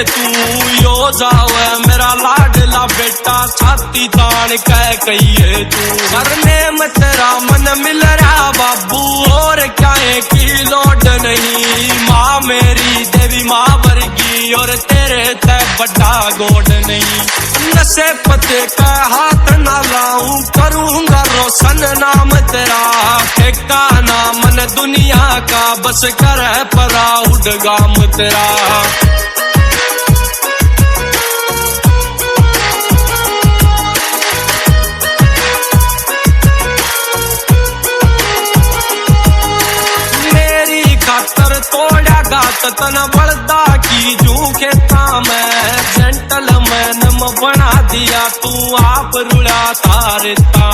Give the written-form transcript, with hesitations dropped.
तू यो जावे मेरा लाडला बेटा छाती तान कह कहिए तू। करने में तेरा मन मिल रहा बाबू और क्या की लोड नहीं। माँ मेरी देवी माँ वर्गी और तेरे ते बड़ा गोड नहीं। नशे पते का हाथ ना लाऊं करूंगा रोशन नाम तेरा। ठेका ना मन दुनिया का बस कर परा उड़गाम तेरा। तोड़ा गात तन बड़दा की जू खेता में जेंटलमैन बना दिया तू आप रुड़ा तारता।